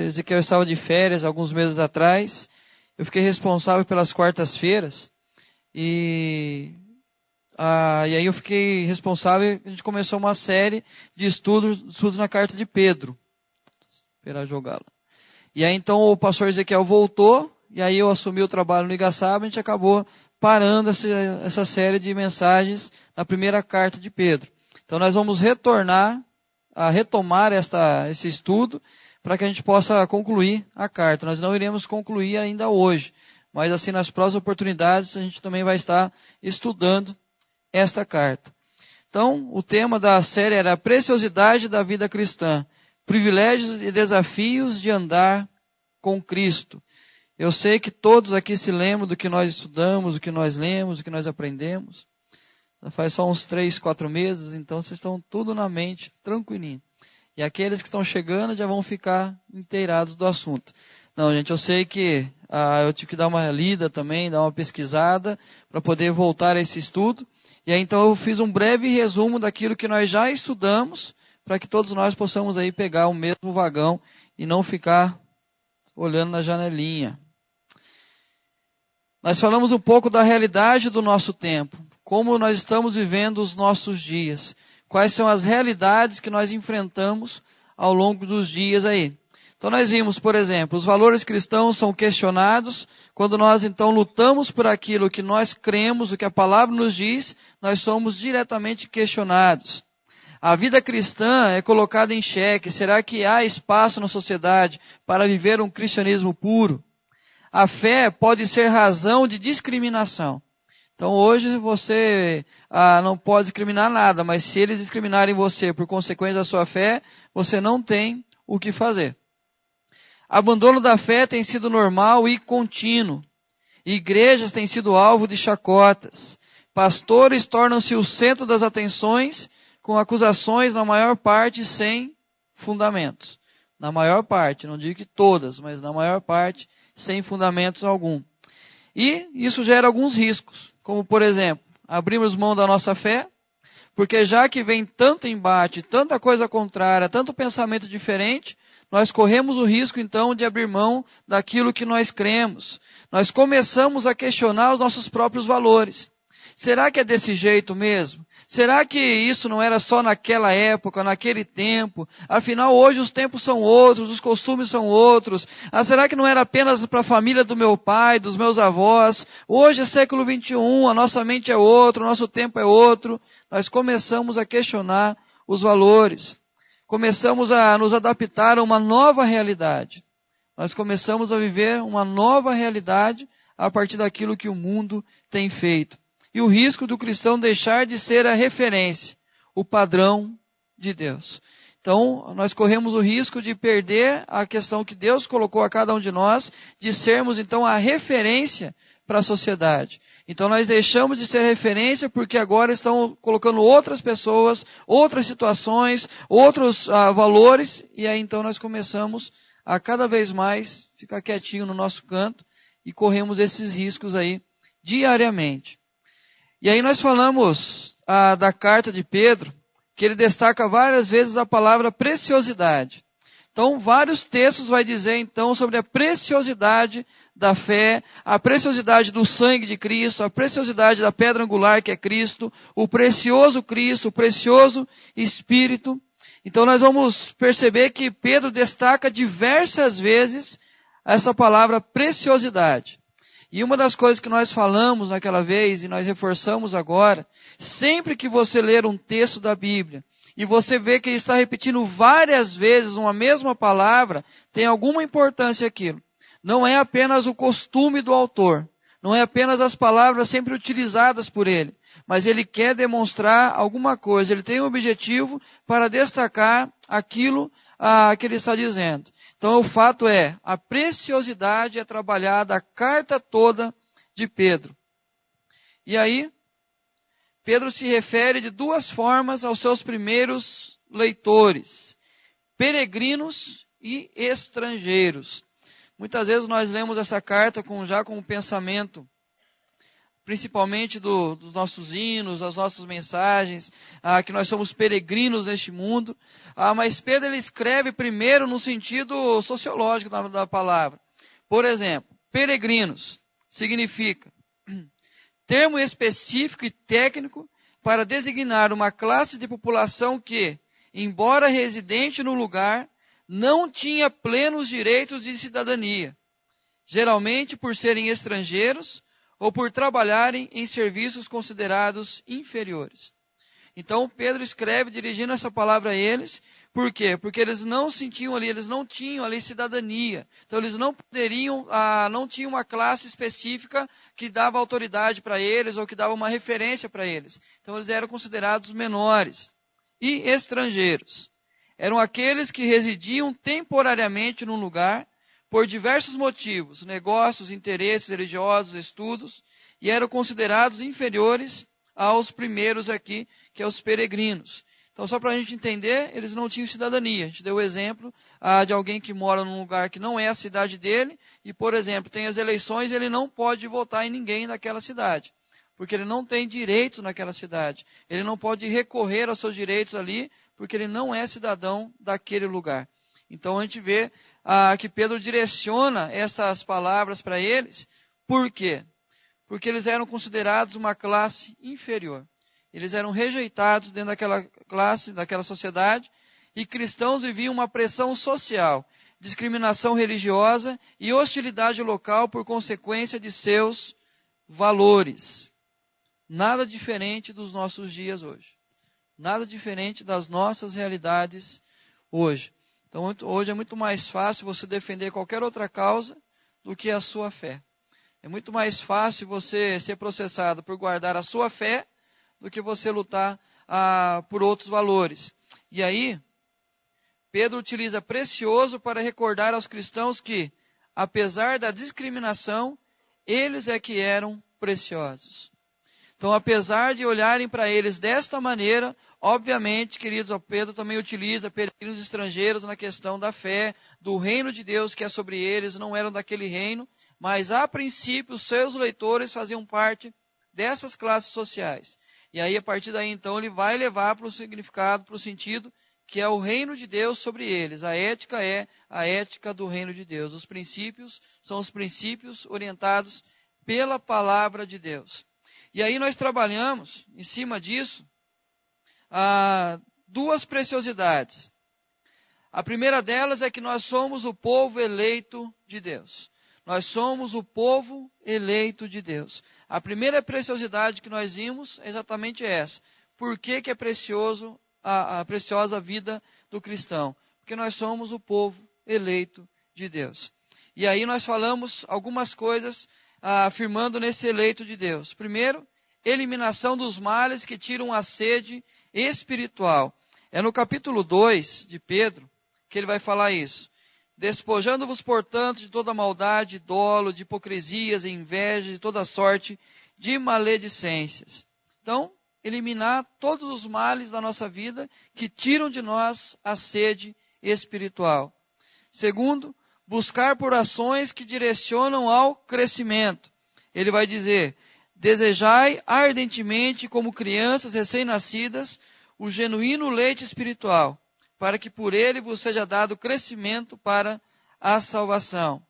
Ezequiel estava de férias alguns meses atrás. Eu fiquei responsável pelas quartas-feiras. E aí eu fiquei responsável, a gente começou uma série de estudos na carta de Pedro. Esperar jogá-la. E aí então o pastor Ezequiel voltou, e aí eu assumi o trabalho no Igaçaba, a gente acabou parando essa série de mensagens na primeira carta de Pedro. Então nós vamos retomar esse estudo, para que a gente possa concluir a carta. Nós não iremos concluir ainda hoje, mas assim nas próximas oportunidades a gente também vai estar estudando esta carta. Então, o tema da série era a preciosidade da vida cristã, privilégios e desafios de andar com Cristo. Eu sei que todos aqui se lembram do que nós estudamos, do que nós lemos, do que nós aprendemos. Já faz só uns 3, 4 meses, então vocês estão tudo na mente, tranquilinho. E aqueles que estão chegando já vão ficar inteirados do assunto. Não, gente, eu sei que eu tive que dar uma lida também, dar uma pesquisada, para poder voltar a esse estudo. E aí então eu fiz um breve resumo daquilo que nós já estudamos, para que todos nós possamos aí pegar o mesmo vagão e não ficar olhando na janelinha. Nós falamos um pouco da realidade do nosso tempo, como nós estamos vivendo os nossos dias. Quais são as realidades que nós enfrentamos ao longo dos dias aí. Então nós vimos, por exemplo, os valores cristãos são questionados. Quando nós então lutamos por aquilo que nós cremos, o que a palavra nos diz, nós somos diretamente questionados. A vida cristã é colocada em xeque. Será que há espaço na sociedade para viver um cristianismo puro? A fé pode ser razão de discriminação. Então hoje você não pode discriminar nada, mas se eles discriminarem você por consequência da sua fé, você não tem o que fazer. Abandono da fé tem sido normal e contínuo. Igrejas têm sido alvo de chacotas. Pastores tornam-se o centro das atenções, com acusações na maior parte sem fundamentos. Na maior parte, não digo que todas, mas na maior parte sem fundamentos algum. E isso gera alguns riscos. Como, por exemplo, abrirmos mão da nossa fé, porque já que vem tanto embate, tanta coisa contrária, tanto pensamento diferente, nós corremos o risco, então, de abrir mão daquilo que nós cremos. Nós começamos a questionar os nossos próprios valores. Será que é desse jeito mesmo? Será que isso não era só naquela época, naquele tempo? Afinal, hoje os tempos são outros, os costumes são outros. Será que não era apenas para a família do meu pai, dos meus avós? Hoje é século 21, a nossa mente é outra, o nosso tempo é outro. Nós começamos a questionar os valores. Começamos a nos adaptar a uma nova realidade. Nós começamos a viver uma nova realidade a partir daquilo que o mundo tem feito. E o risco do cristão deixar de ser a referência, o padrão de Deus. Então, nós corremos o risco de perder a questão que Deus colocou a cada um de nós, de sermos, então, a referência para a sociedade. Então, nós deixamos de ser referência porque agora estão colocando outras pessoas, outras situações, outros valores, e aí, então, nós começamos a cada vez mais ficar quietinho no nosso canto e corremos esses riscos aí diariamente. E aí nós falamos da carta de Pedro, que ele destaca várias vezes a palavra preciosidade. Então, vários textos vai dizer, então, sobre a preciosidade da fé, a preciosidade do sangue de Cristo, a preciosidade da pedra angular que é Cristo, o precioso Cristo, o precioso Espírito. Então, nós vamos perceber que Pedro destaca diversas vezes essa palavra preciosidade. E uma das coisas que nós falamos naquela vez, e nós reforçamos agora, sempre que você ler um texto da Bíblia, e você vê que ele está repetindo várias vezes uma mesma palavra, tem alguma importância aquilo. Não é apenas o costume do autor, não é apenas as palavras sempre utilizadas por ele, mas ele quer demonstrar alguma coisa, ele tem um objetivo para destacar aquilo que ele está dizendo. Então o fato é, a preciosidade é trabalhada a carta toda de Pedro. E aí, Pedro se refere de duas formas aos seus primeiros leitores, peregrinos e estrangeiros. Muitas vezes nós lemos essa carta já com o pensamento principalmente dos nossos hinos, das nossas mensagens, que nós somos peregrinos neste mundo. Mas Pedro ele escreve primeiro no sentido sociológico da palavra. Por exemplo, peregrinos significa termo específico e técnico para designar uma classe de população que, embora residente no lugar, não tinha plenos direitos de cidadania, geralmente por serem estrangeiros ou por trabalharem em serviços considerados inferiores. Então Pedro escreve dirigindo essa palavra a eles. Por quê? Porque eles não sentiam ali, eles não tinham ali cidadania. Então eles não poderiam, não tinham uma classe específica que dava autoridade para eles ou que dava uma referência para eles. Então eles eram considerados menores e estrangeiros. Eram aqueles que residiam temporariamente num lugar por diversos motivos, negócios, interesses religiosos, estudos, e eram considerados inferiores aos primeiros aqui, que é os peregrinos. Então, só para a gente entender, eles não tinham cidadania. A gente deu o exemplo de alguém que mora num lugar que não é a cidade dele, e, por exemplo, tem as eleições, ele não pode votar em ninguém daquela cidade, porque ele não tem direitos naquela cidade. Ele não pode recorrer aos seus direitos ali, porque ele não é cidadão daquele lugar. Então, a gente vê que Pedro direciona essas palavras para eles. Por quê? Porque eles eram considerados uma classe inferior. Eles eram rejeitados dentro daquela classe, daquela sociedade, e cristãos viviam uma pressão social, discriminação religiosa e hostilidade local por consequência de seus valores. Nada diferente dos nossos dias hoje. Nada diferente das nossas realidades hoje. Então, hoje é muito mais fácil você defender qualquer outra causa do que a sua fé. É muito mais fácil você ser processado por guardar a sua fé do que você lutar por outros valores. E aí, Pedro utiliza precioso para recordar aos cristãos que, apesar da discriminação, eles é que eram preciosos. Então, apesar de olharem para eles desta maneira, obviamente, queridos, Pedro também utiliza peregrinos estrangeiros na questão da fé, do reino de Deus que é sobre eles, não eram daquele reino, mas a princípio os seus leitores faziam parte dessas classes sociais. E aí, a partir daí, então, ele vai levar para o significado, para o sentido que é o reino de Deus sobre eles. A ética é a ética do reino de Deus. Os princípios são os princípios orientados pela palavra de Deus. E aí nós trabalhamos, em cima disso, duas preciosidades. A primeira delas é que nós somos o povo eleito de Deus. Nós somos o povo eleito de Deus. A primeira preciosidade que nós vimos é exatamente essa. Por que é preciosa a vida do cristão? Porque nós somos o povo eleito de Deus. E aí nós falamos algumas coisas afirmando nesse eleito de Deus. Primeiro, eliminação dos males que tiram a sede espiritual. É no capítulo 2 de Pedro que ele vai falar isso. Despojando-vos, portanto, de toda maldade, dolo, de hipocrisias, inveja, de toda sorte de maledicências. Então, eliminar todos os males da nossa vida que tiram de nós a sede espiritual. Segundo, buscar por ações que direcionam ao crescimento. Ele vai dizer, desejai ardentemente, como crianças recém-nascidas, o genuíno leite espiritual, para que por ele vos seja dado crescimento para a salvação.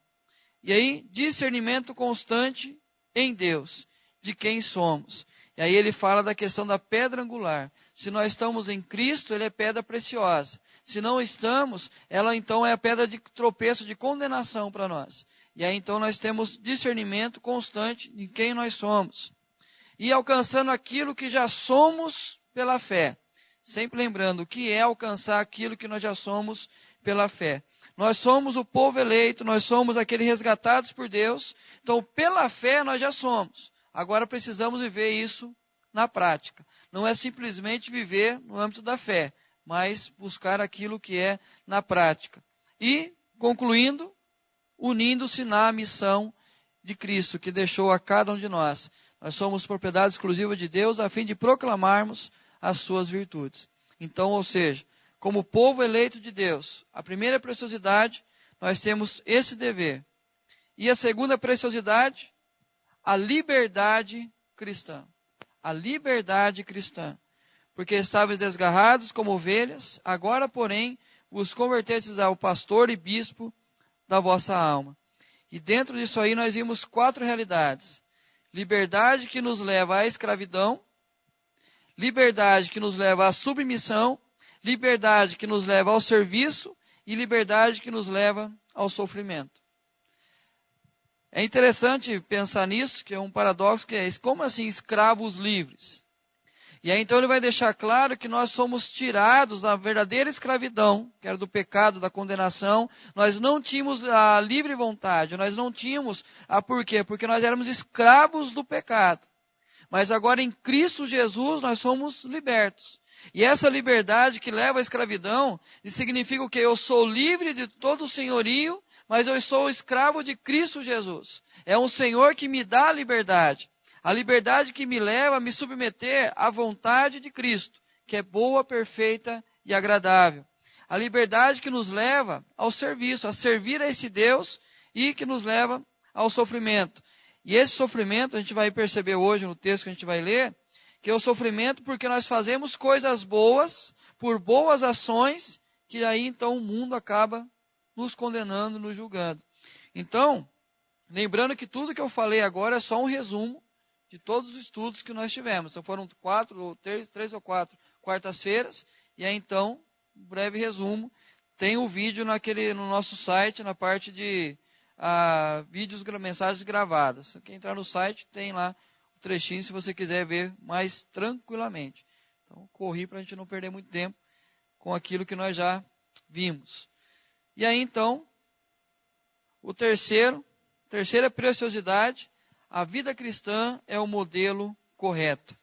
E aí, discernimento constante em Deus, de quem somos. E aí ele fala da questão da pedra angular. Se nós estamos em Cristo, ele é pedra preciosa. Se não estamos, ela então é a pedra de tropeço, de condenação para nós. E aí então nós temos discernimento constante de quem nós somos. E alcançando aquilo que já somos pela fé. Sempre lembrando o que é alcançar aquilo que nós já somos pela fé. Nós somos o povo eleito, nós somos aqueles resgatados por Deus. Então, pela fé nós já somos. Agora precisamos viver isso na prática. Não é simplesmente viver no âmbito da fé, mas buscar aquilo que é na prática. E, concluindo, unindo-se na missão de Cristo, que deixou a cada um de nós. Nós somos propriedade exclusiva de Deus, a fim de proclamarmos as suas virtudes. Então, ou seja, como povo eleito de Deus, a primeira preciosidade, nós temos esse dever. E a segunda preciosidade, a liberdade cristã. A liberdade cristã. Porque estáveis desgarrados como ovelhas, agora, porém, vos convertestes ao pastor e bispo da vossa alma. E dentro disso aí nós vimos 4 realidades. Liberdade que nos leva à escravidão, liberdade que nos leva à submissão, liberdade que nos leva ao serviço e liberdade que nos leva ao sofrimento. É interessante pensar nisso, que é um paradoxo, que é esse. Como assim escravos livres? E aí então ele vai deixar claro que nós somos tirados da verdadeira escravidão, que era do pecado, da condenação. Nós não tínhamos a livre vontade, nós não tínhamos a por quê? Porque nós éramos escravos do pecado. Mas agora em Cristo Jesus nós somos libertos. E essa liberdade que leva à escravidão, significa o quê? Eu sou livre de todo o senhorio, mas eu sou escravo de Cristo Jesus. É um Senhor que me dá a liberdade. A liberdade que me leva a me submeter à vontade de Cristo, que é boa, perfeita e agradável. A liberdade que nos leva ao serviço, a servir a esse Deus e que nos leva ao sofrimento. E esse sofrimento, a gente vai perceber hoje no texto que a gente vai ler, que é o sofrimento porque nós fazemos coisas boas, por boas ações, que aí então o mundo acaba nos condenando, nos julgando. Então, lembrando que tudo que eu falei agora é só um resumo de todos os estudos que nós tivemos. Então foram 3 ou 4 quartas-feiras, e aí então, um breve resumo. Tem o vídeo no nosso site, na parte de vídeos, mensagens gravadas. Quem entrar no site tem lá o trechinho, se você quiser ver mais tranquilamente. Então, corri para a gente não perder muito tempo com aquilo que nós já vimos. E aí então, terceira preciosidade, a vida cristã é o modelo correto.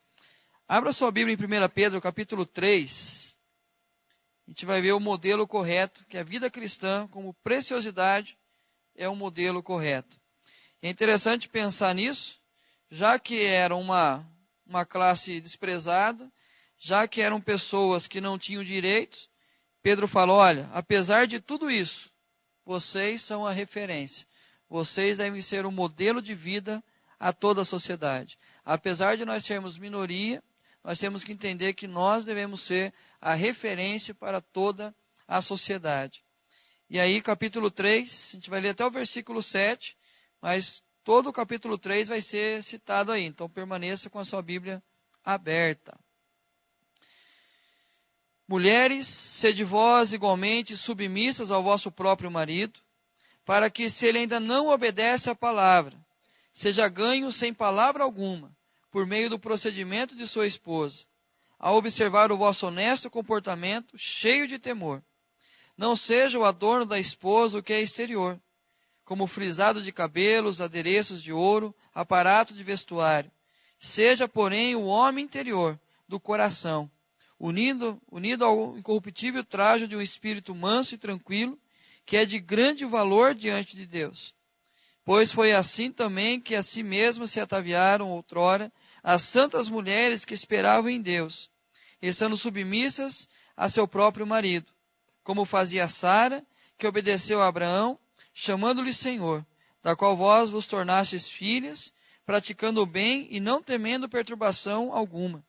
Abra sua Bíblia em 1 Pedro, capítulo 3. A gente vai ver o modelo correto, que a vida cristã, como preciosidade, é o modelo correto. É interessante pensar nisso, já que era uma classe desprezada, já que eram pessoas que não tinham direitos, Pedro falou, olha, apesar de tudo isso, vocês são a referência. Vocês devem ser um modelo de vida a toda a sociedade. Apesar de nós sermos minoria, nós temos que entender que nós devemos ser a referência para toda a sociedade. E aí, capítulo 3, a gente vai ler até o versículo 7, mas todo o capítulo 3 vai ser citado aí. Então, permaneça com a sua Bíblia aberta. Mulheres, sede vós igualmente submissas ao vosso próprio marido, para que, se ele ainda não obedece à palavra, seja ganho sem palavra alguma, por meio do procedimento de sua esposa, a observar o vosso honesto comportamento, cheio de temor. Não seja o adorno da esposa o que é exterior, como frisado de cabelos, adereços de ouro, aparato de vestuário. Seja, porém, o homem interior, do coração, unido ao incorruptível trajo de um espírito manso e tranquilo, que é de grande valor diante de Deus. Pois foi assim também que a si mesmas se ataviaram outrora as santas mulheres que esperavam em Deus, estando submissas a seu próprio marido, como fazia Sara, que obedeceu a Abraão, chamando-lhe Senhor, da qual vós vos tornastes filhas, praticando o bem e não temendo perturbação alguma.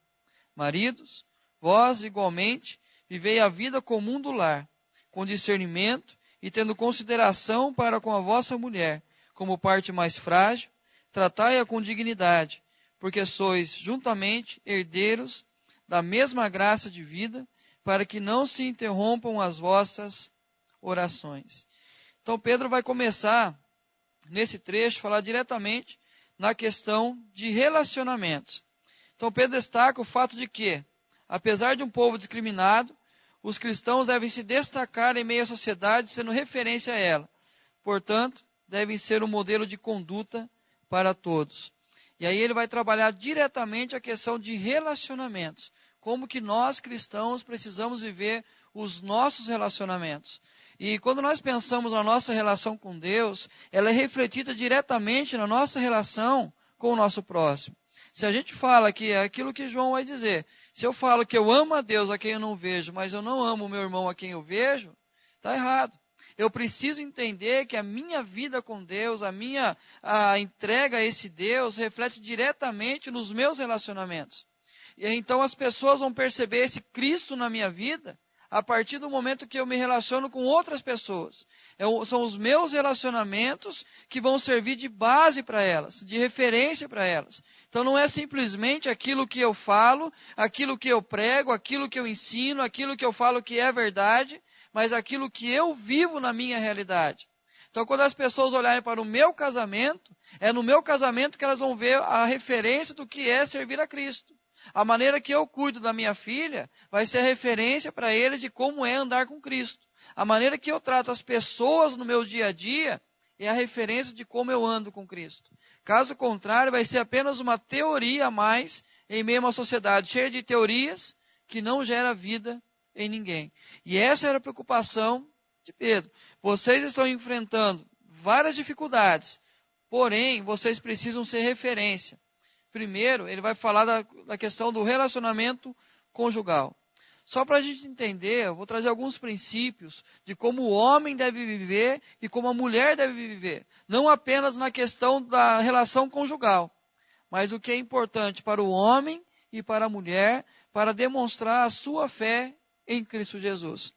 Maridos, vós igualmente vivei a vida comum do lar, com discernimento e tendo consideração para com a vossa mulher, como parte mais frágil, tratai-a com dignidade, porque sois juntamente herdeiros da mesma graça de vida, para que não se interrompam as vossas orações. Então Pedro vai começar, nesse trecho, falar diretamente na questão de relacionamentos. Então Pedro destaca o fato de que, apesar de um povo discriminado, os cristãos devem se destacar em meio à sociedade, sendo referência a ela. Portanto, devem ser um modelo de conduta para todos. E aí ele vai trabalhar diretamente a questão de relacionamentos. Como que nós, cristãos, precisamos viver os nossos relacionamentos. E quando nós pensamos na nossa relação com Deus, ela é refletida diretamente na nossa relação com o nosso próximo. Se a gente fala que é aquilo que João vai dizer, se eu falo que eu amo a Deus a quem eu não vejo, mas eu não amo o meu irmão a quem eu vejo, está errado. Eu preciso entender que a minha vida com Deus, a entrega a esse Deus, reflete diretamente nos meus relacionamentos. E então as pessoas vão perceber esse Cristo na minha vida a partir do momento que eu me relaciono com outras pessoas. São os meus relacionamentos que vão servir de base para elas, de referência para elas. Então não é simplesmente aquilo que eu falo, aquilo que eu prego, aquilo que eu ensino, aquilo que eu falo que é verdade, mas aquilo que eu vivo na minha realidade. Então quando as pessoas olharem para o meu casamento, é no meu casamento que elas vão ver a referência do que é servir a Cristo. A maneira que eu cuido da minha filha vai ser a referência para eles de como é andar com Cristo. A maneira que eu trato as pessoas no meu dia a dia é a referência de como eu ando com Cristo. Caso contrário, vai ser apenas uma teoria a mais em meio a uma sociedade cheia de teorias que não gera vida em ninguém. E essa era a preocupação de Pedro. Vocês estão enfrentando várias dificuldades, porém, vocês precisam ser referência. Primeiro, ele vai falar da questão do relacionamento conjugal. Só para a gente entender, eu vou trazer alguns princípios de como o homem deve viver e como a mulher deve viver. Não apenas na questão da relação conjugal, mas o que é importante para o homem e para a mulher, para demonstrar a sua fé em Cristo Jesus.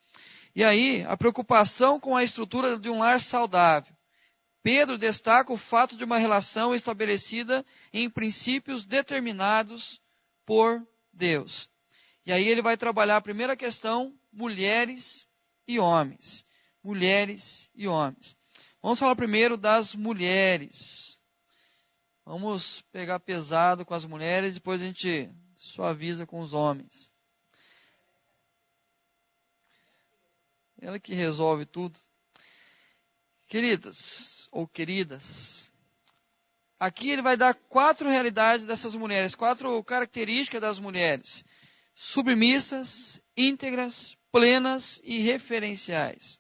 E aí, a preocupação com a estrutura de um lar saudável. Pedro destaca o fato de uma relação estabelecida em princípios determinados por Deus. E aí ele vai trabalhar a primeira questão, mulheres e homens. Mulheres e homens. Vamos falar primeiro das mulheres. Vamos pegar pesado com as mulheres, depois a gente suaviza com os homens. Ela que resolve tudo. Queridas ou queridas, aqui ele vai dar 4 realidades dessas mulheres, 4 características das mulheres: submissas, íntegras, plenas e referenciais.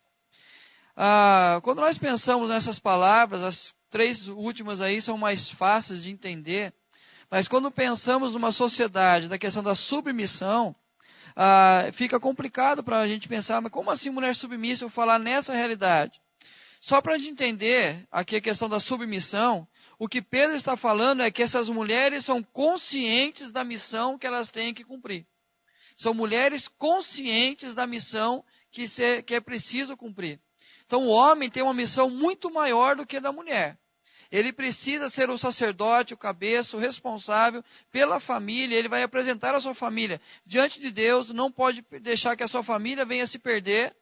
Quando nós pensamos nessas palavras, as 3 últimas aí são mais fáceis de entender, mas quando pensamos numa sociedade da questão da submissão, fica complicado para a gente pensar, mas como assim mulher submissa? Eu falar nessa realidade. Só para a gente entender aqui a questão da submissão, o que Pedro está falando é que essas mulheres são conscientes da missão que elas têm que cumprir. São mulheres conscientes da missão que é preciso cumprir. Então o homem tem uma missão muito maior do que a da mulher. Ele precisa ser o sacerdote, o cabeça, o responsável pela família. Ele vai apresentar a sua família diante de Deus, não pode deixar que a sua família venha se perder.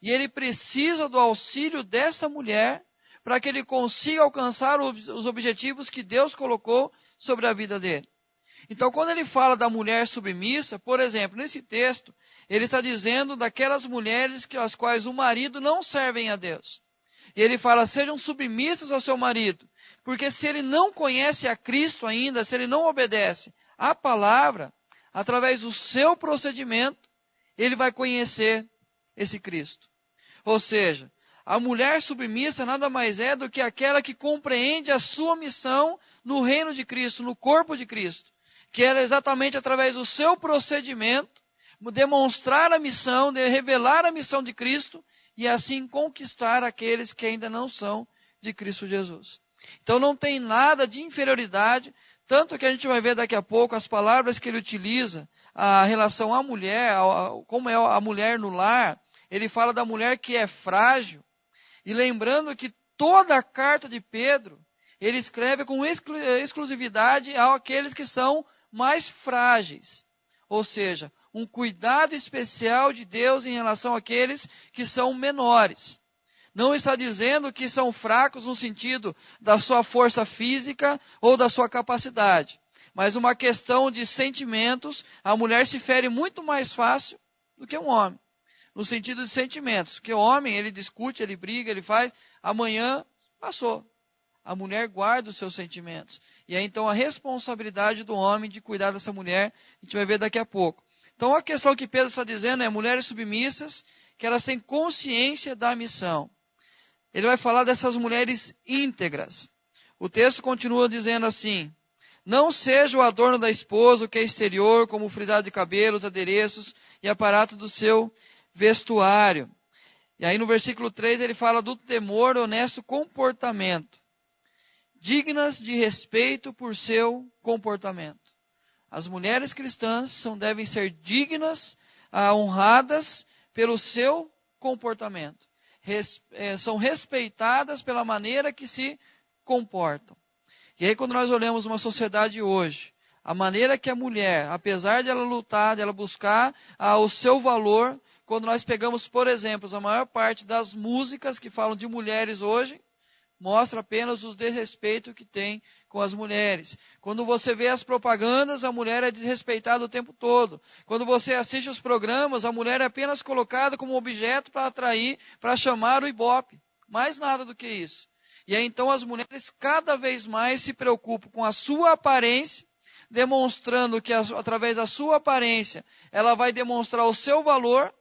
E ele precisa do auxílio dessa mulher para que ele consiga alcançar os objetivos que Deus colocou sobre a vida dele. Então, quando ele fala da mulher submissa, por exemplo, nesse texto, ele está dizendo daquelas mulheres as quais o marido não servem a Deus. E ele fala, sejam submissas ao seu marido, porque se ele não conhece a Cristo ainda, se ele não obedece à palavra, através do seu procedimento, ele vai conhecer esse Cristo. Ou seja, a mulher submissa nada mais é do que aquela que compreende a sua missão no reino de Cristo, no corpo de Cristo. Que era exatamente através do seu procedimento, demonstrar a missão, de revelar a missão de Cristo e assim conquistar aqueles que ainda não são de Cristo Jesus. Então não tem nada de inferioridade, tanto que a gente vai ver daqui a pouco as palavras que ele utiliza, a relação à mulher, como é a mulher no lar. Ele fala da mulher que é frágil. E lembrando que toda a carta de Pedro, ele escreve com exclusividade àqueles que são mais frágeis. Ou seja, um cuidado especial de Deus em relação àqueles que são menores. Não está dizendo que são fracos no sentido da sua força física ou da sua capacidade. Mas uma questão de sentimentos, a mulher se fere muito mais fácil do que um homem. No sentido de sentimentos. Porque o homem, ele discute, ele briga, ele faz. Amanhã, passou. A mulher guarda os seus sentimentos. E aí, então, a responsabilidade do homem de cuidar dessa mulher, a gente vai ver daqui a pouco. Então, a questão que Pedro está dizendo é mulheres submissas, que elas têm consciência da missão. Ele vai falar dessas mulheres íntegras. O texto continua dizendo assim, não seja o adorno da esposa o que é exterior, como o frisado de cabelos, adereços e aparato do seu vestuário. E aí no versículo 3 ele fala do temor, honesto comportamento, dignas de respeito por seu comportamento. As mulheres cristãs devem ser dignas, honradas pelo seu comportamento. São respeitadas pela maneira que se comportam. E aí quando nós olhamos uma sociedade hoje, a maneira que a mulher, apesar de ela lutar, de ela buscar o seu valor, quando nós pegamos, por exemplo, a maior parte das músicas que falam de mulheres hoje, mostra apenas o desrespeito que tem com as mulheres. Quando você vê as propagandas, a mulher é desrespeitada o tempo todo. Quando você assiste os programas, a mulher é apenas colocada como objeto para atrair, para chamar o ibope. Mais nada do que isso. E aí então as mulheres cada vez mais se preocupam com a sua aparência, demonstrando que através da sua aparência ela vai demonstrar o seu valor.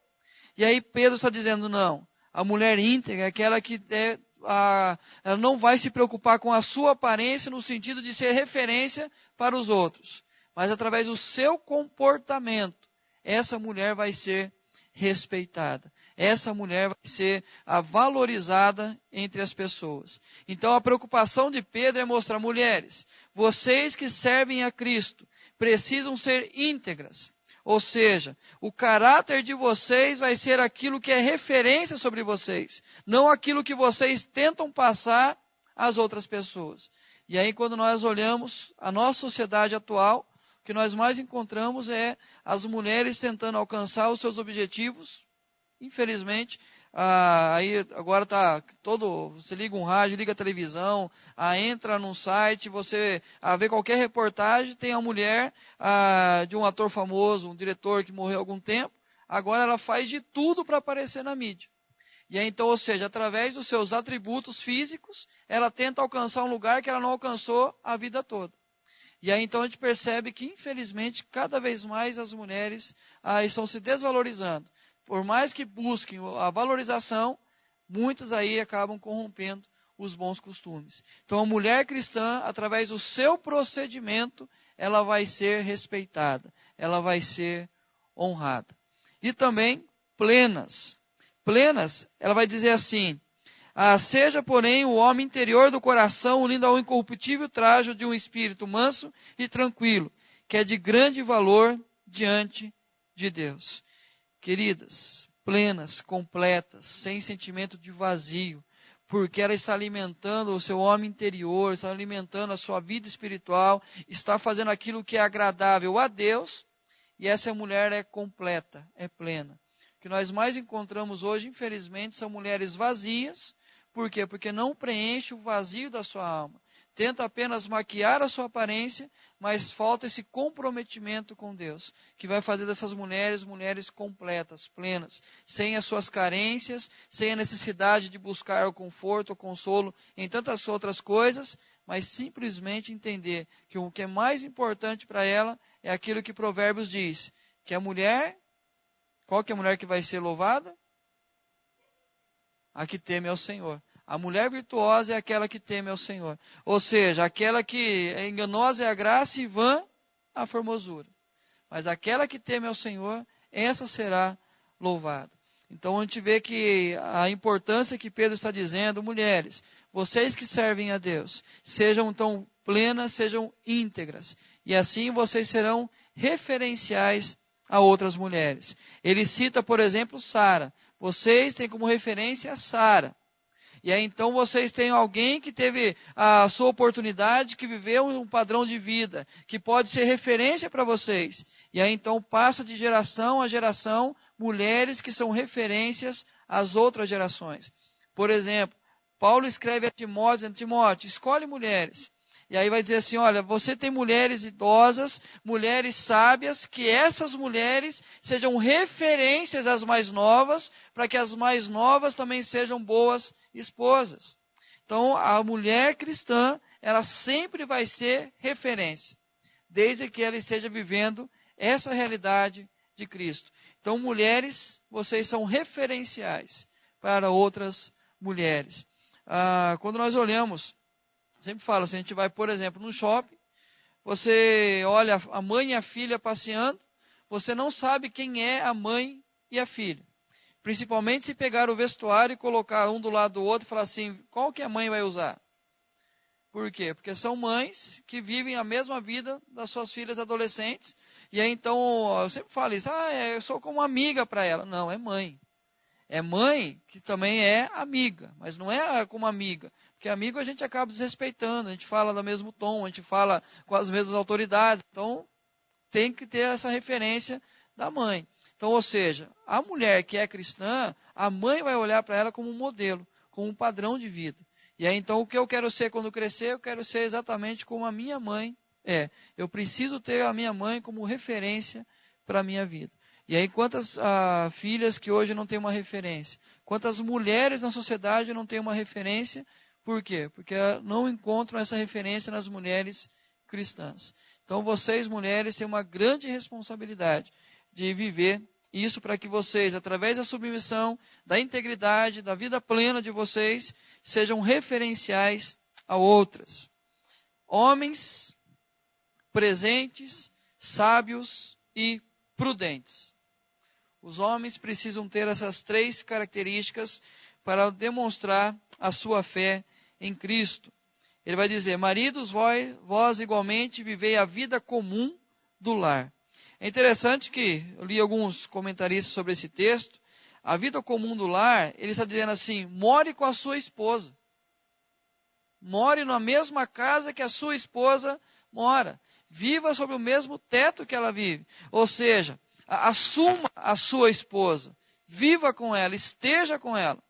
E aí Pedro está dizendo, não, a mulher íntegra é aquela que ela não vai se preocupar com a sua aparência no sentido de ser referência para os outros. Mas através do seu comportamento, essa mulher vai ser respeitada. Essa mulher vai ser valorizada entre as pessoas. Então a preocupação de Pedro é mostrar, mulheres, vocês que servem a Cristo, precisam ser íntegras. Ou seja, o caráter de vocês vai ser aquilo que é referência sobre vocês, não aquilo que vocês tentam passar às outras pessoas. E aí quando nós olhamos a nossa sociedade atual, o que nós mais encontramos é as mulheres tentando alcançar os seus objetivos. Infelizmente, aí agora você liga um rádio, liga a televisão, entra num site, você vê qualquer reportagem, tem a mulher de um ator famoso, um diretor que morreu há algum tempo, agora ela faz de tudo para aparecer na mídia. E aí então, ou seja, através dos seus atributos físicos, ela tenta alcançar um lugar que ela não alcançou a vida toda. E aí então a gente percebe que, infelizmente, cada vez mais as mulheres estão se desvalorizando. Por mais que busquem a valorização, muitas aí acabam corrompendo os bons costumes. Então a mulher cristã, através do seu procedimento, ela vai ser respeitada, ela vai ser honrada. E também plenas. Plenas, ela vai dizer assim, seja, porém, o homem interior do coração unido ao incorruptível trajo de um espírito manso e tranquilo, que é de grande valor diante de Deus. Queridas, plenas, completas, sem sentimento de vazio, porque ela está alimentando o seu homem interior, está alimentando a sua vida espiritual, está fazendo aquilo que é agradável a Deus, e essa mulher é completa, é plena. O que nós mais encontramos hoje, infelizmente, são mulheres vazias. Por quê? Porque não preenche o vazio da sua alma. Tenta apenas maquiar a sua aparência, mas falta esse comprometimento com Deus, que vai fazer dessas mulheres, mulheres completas, plenas, sem as suas carências, sem a necessidade de buscar o conforto, o consolo em tantas outras coisas, mas simplesmente entender que o que é mais importante para ela é aquilo que Provérbios diz, que a mulher, qual que é a mulher que vai ser louvada? A que teme ao Senhor. A mulher virtuosa é aquela que teme ao Senhor. Ou seja, aquela que é enganosa é a graça e vã a formosura. Mas aquela que teme ao Senhor, essa será louvada. Então a gente vê que a importância que Pedro está dizendo, mulheres, vocês que servem a Deus, sejam então plenas, sejam íntegras. E assim vocês serão referenciais a outras mulheres. Ele cita, por exemplo, Sara. Vocês têm como referência Sara. E aí então vocês têm alguém que teve a sua oportunidade, que viveu um padrão de vida, que pode ser referência para vocês. E aí então passa de geração a geração, mulheres que são referências às outras gerações. Por exemplo, Paulo escreve a Timóteo, escolhe mulheres. E aí vai dizer assim, olha, você tem mulheres idosas, mulheres sábias, que essas mulheres sejam referências às mais novas, para que as mais novas também sejam boas esposas. Então, a mulher cristã, ela sempre vai ser referência, desde que ela esteja vivendo essa realidade de Cristo. Então, mulheres, vocês são referenciais para outras mulheres. Quando nós olhamos, sempre falo, se a gente vai, por exemplo, no shopping, você olha a mãe e a filha passeando, você não sabe quem é a mãe e a filha. Principalmente se pegar o vestuário e colocar um do lado do outro e falar assim, qual que a mãe vai usar? Por quê? Porque são mães que vivem a mesma vida das suas filhas adolescentes. E aí então, eu sempre falo isso, eu sou como amiga para ela. Não, é mãe. É mãe que também é amiga, mas não é como amiga. Porque amigo a gente acaba desrespeitando, a gente fala no mesmo tom, a gente fala com as mesmas autoridades. Então, tem que ter essa referência da mãe. Então, ou seja, a mulher que é cristã, a mãe vai olhar para ela como um modelo, como um padrão de vida. E aí, então, o que eu quero ser quando crescer, eu quero ser exatamente como a minha mãe é. Eu preciso ter a minha mãe como referência para a minha vida. E aí, quantas filhas que hoje não têm uma referência? Quantas mulheres na sociedade não têm uma referência? Por quê? Porque não encontram essa referência nas mulheres cristãs. Então, vocês, mulheres, têm uma grande responsabilidade de viver isso para que vocês, através da submissão, da integridade, da vida plena de vocês, sejam referenciais a outras. Homens presentes, sábios e prudentes. Os homens precisam ter essas 3 características para demonstrar a sua fé em Cristo. Ele vai dizer, maridos, vós igualmente vivei a vida comum do lar. É interessante que eu li alguns comentaristas sobre esse texto. A vida comum do lar, ele está dizendo assim, more com a sua esposa. More na mesma casa que a sua esposa mora. Viva sob o mesmo teto que ela vive. Ou seja, assuma a sua esposa. Viva com ela, esteja com ela.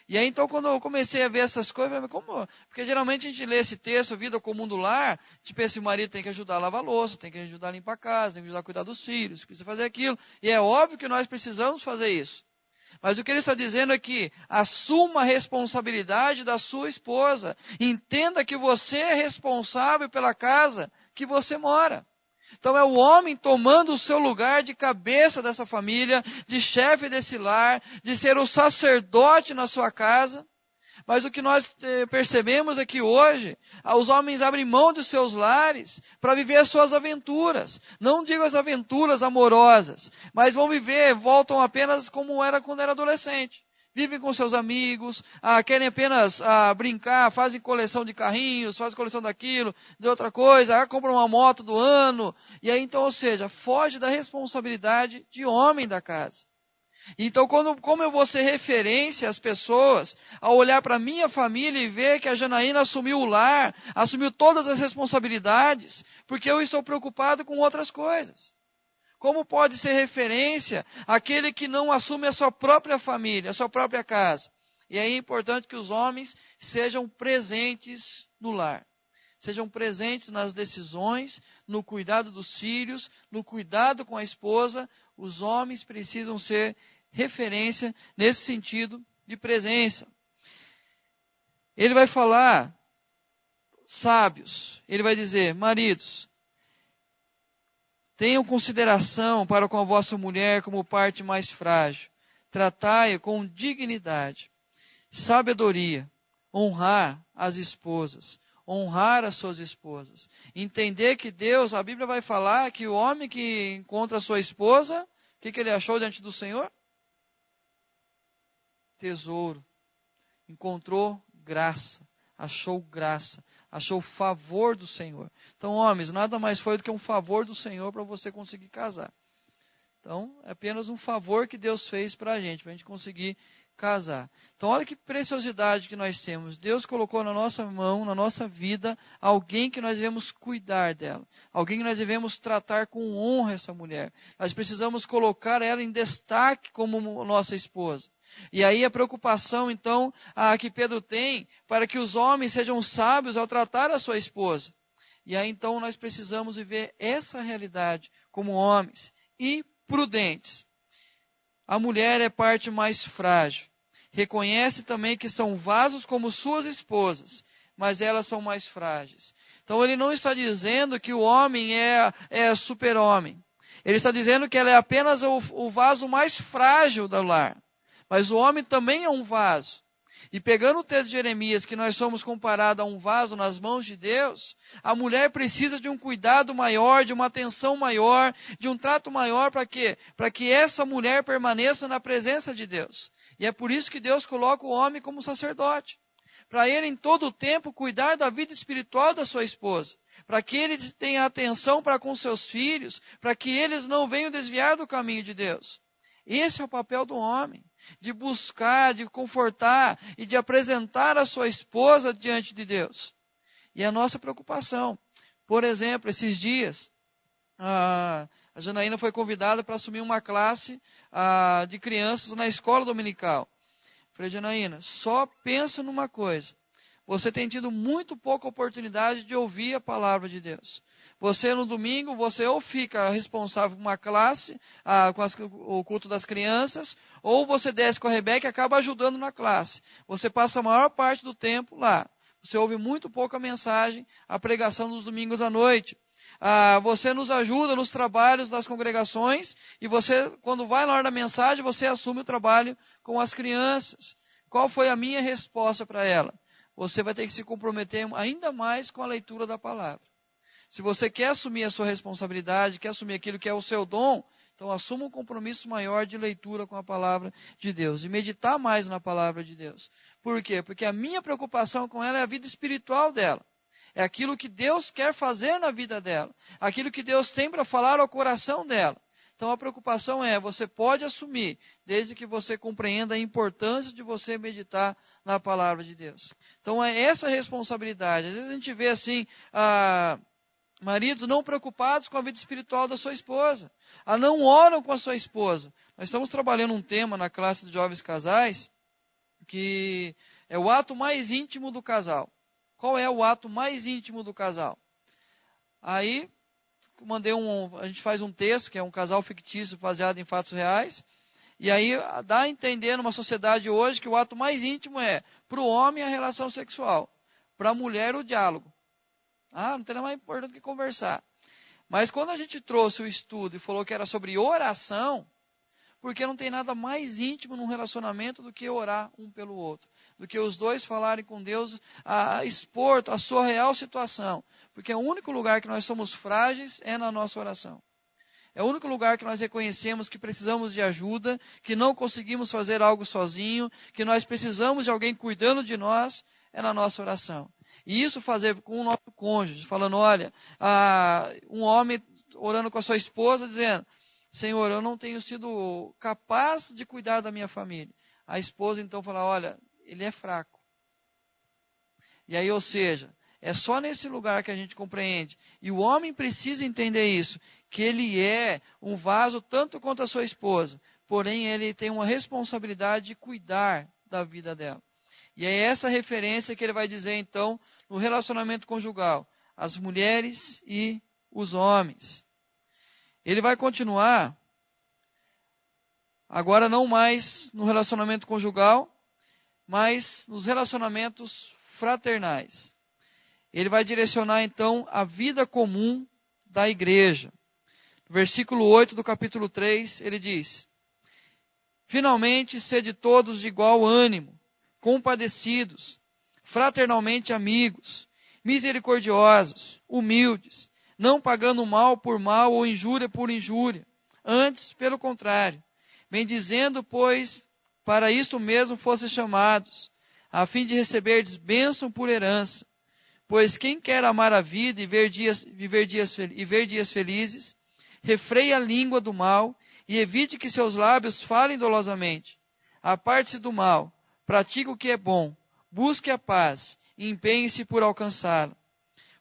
E aí, então, quando eu comecei a ver essas coisas, eu falei, como? Porque geralmente a gente lê esse texto, vida comum do lar, tipo, esse marido tem que ajudar a lavar a louça, tem que ajudar a limpar a casa, tem que ajudar a cuidar dos filhos, precisa fazer aquilo. E é óbvio que nós precisamos fazer isso. Mas o que ele está dizendo é que assuma a responsabilidade da sua esposa. Entenda que você é responsável pela casa que você mora. Então é o homem tomando o seu lugar de cabeça dessa família, de chefe desse lar, de ser o sacerdote na sua casa. Mas o que nós percebemos é que hoje, os homens abrem mão dos seus lares para viver as suas aventuras. Não digo as aventuras amorosas, mas voltam apenas como era quando era adolescente. Vivem com seus amigos, querem apenas brincar, fazem coleção de carrinhos, fazem coleção daquilo, de outra coisa, compram uma moto do ano. E aí então, ou seja, foge da responsabilidade de homem da casa. Então, como eu vou ser referência às pessoas, ao olhar para a minha família e ver que a Janaína assumiu o lar, assumiu todas as responsabilidades, porque eu estou preocupado com outras coisas. Como pode ser referência aquele que não assume a sua própria família, a sua própria casa? E aí é importante que os homens sejam presentes no lar. Sejam presentes nas decisões, no cuidado dos filhos, no cuidado com a esposa. Os homens precisam ser referência nesse sentido de presença. Ele vai falar, sábios, ele vai dizer, maridos, tenham consideração para com a vossa mulher como parte mais frágil. Tratai-a com dignidade, sabedoria, honrar as esposas, honrar as suas esposas. Entender que Deus, a Bíblia vai falar que o homem que encontra a sua esposa, o que ele achou diante do Senhor? Tesouro. Encontrou graça, achou favor do Senhor. Então, homens, nada mais foi do que um favor do Senhor para você conseguir casar. Então, é apenas um favor que Deus fez para a gente conseguir casar. Então, olha que preciosidade que nós temos. Deus colocou na nossa mão, na nossa vida, alguém que nós devemos cuidar dela. Alguém que nós devemos tratar com honra essa mulher. Nós precisamos colocar ela em destaque como nossa esposa. E aí a preocupação, então, que Pedro tem para que os homens sejam sábios ao tratar a sua esposa. E aí, então, nós precisamos viver essa realidade como homens e prudentes. A mulher é parte mais frágil. Reconhece também que são vasos como suas esposas, mas elas são mais frágeis. Então, ele não está dizendo que o homem é super-homem. Ele está dizendo que ela é apenas o vaso mais frágil do lar. Mas o homem também é um vaso. E pegando o texto de Jeremias, que nós somos comparados a um vaso nas mãos de Deus, a mulher precisa de um cuidado maior, de uma atenção maior, de um trato maior, para quê? Para que essa mulher permaneça na presença de Deus. E é por isso que Deus coloca o homem como sacerdote. Para ele, em todo o tempo, cuidar da vida espiritual da sua esposa. Para que ele tenha atenção para com seus filhos, para que eles não venham desviar do caminho de Deus. Esse é o papel do homem, de buscar, de confortar e de apresentar a sua esposa diante de Deus. E a nossa preocupação, por exemplo, esses dias, a Janaína foi convidada para assumir uma classe de crianças na escola dominical. Falei, Janaína, só pensa numa coisa. Você tem tido muito pouca oportunidade de ouvir a palavra de Deus. Você no domingo, você ou fica responsável por uma classe, o culto das crianças, ou você desce com a Rebeca e acaba ajudando na classe. Você passa a maior parte do tempo lá. Você ouve muito pouca mensagem, a pregação dos domingos à noite. Você nos ajuda nos trabalhos das congregações, e você, quando vai na hora da mensagem, você assume o trabalho com as crianças. Qual foi a minha resposta para ela? Você vai ter que se comprometer ainda mais com a leitura da palavra. Se você quer assumir a sua responsabilidade, quer assumir aquilo que é o seu dom, então assuma um compromisso maior de leitura com a palavra de Deus e meditar mais na palavra de Deus. Por quê? Porque a minha preocupação com ela é a vida espiritual dela. É aquilo que Deus quer fazer na vida dela. Aquilo que Deus tem para falar ao coração dela. Então a preocupação é, você pode assumir, desde que você compreenda a importância de você meditar na palavra de Deus. Então é essa a responsabilidade. Às vezes a gente vê assim, maridos não preocupados com a vida espiritual da sua esposa. Não oram com a sua esposa. Nós estamos trabalhando um tema na classe de jovens casais, que é o ato mais íntimo do casal. Qual é o ato mais íntimo do casal? Aí, a gente faz um texto, que é um casal fictício baseado em fatos reais, e aí dá a entender numa sociedade hoje que o ato mais íntimo é, para o homem, a relação sexual, para a mulher, o diálogo. Não tem nada mais importante que conversar. Mas quando a gente trouxe o estudo e falou que era sobre oração, porque não tem nada mais íntimo num relacionamento do que orar um pelo outro. Do que os dois falarem com Deus, expor a sua real situação. Porque o único lugar que nós somos frágeis é na nossa oração. É o único lugar que nós reconhecemos que precisamos de ajuda, que não conseguimos fazer algo sozinho, que nós precisamos de alguém cuidando de nós, é na nossa oração. E isso fazer com o nosso cônjuge, falando, olha, um homem orando com a sua esposa, dizendo, Senhor, eu não tenho sido capaz de cuidar da minha família. A esposa então fala, olha, ele é fraco. E aí, ou seja, é só nesse lugar que a gente compreende. E o homem precisa entender isso, que ele é um vaso tanto quanto a sua esposa. Porém, ele tem uma responsabilidade de cuidar da vida dela. E é essa referência que ele vai dizer, então, no relacionamento conjugal. As mulheres e os homens. Ele vai continuar, agora não mais no relacionamento conjugal, mas nos relacionamentos fraternais. Ele vai direcionar, então, a vida comum da igreja. No versículo 8 do capítulo 3, ele diz, finalmente, sede todos de igual ânimo, compadecidos, fraternalmente amigos, misericordiosos, humildes, não pagando mal por mal ou injúria por injúria. Antes, pelo contrário, bendizendo, pois, para isso mesmo fossem chamados, a fim de receberdes bênção por herança. Pois quem quer amar a vida e ver dias felizes, refreie a língua do mal e evite que seus lábios falem dolosamente. Aparte-se do mal, pratique o que é bom, busque a paz e empenhe-se por alcançá-la.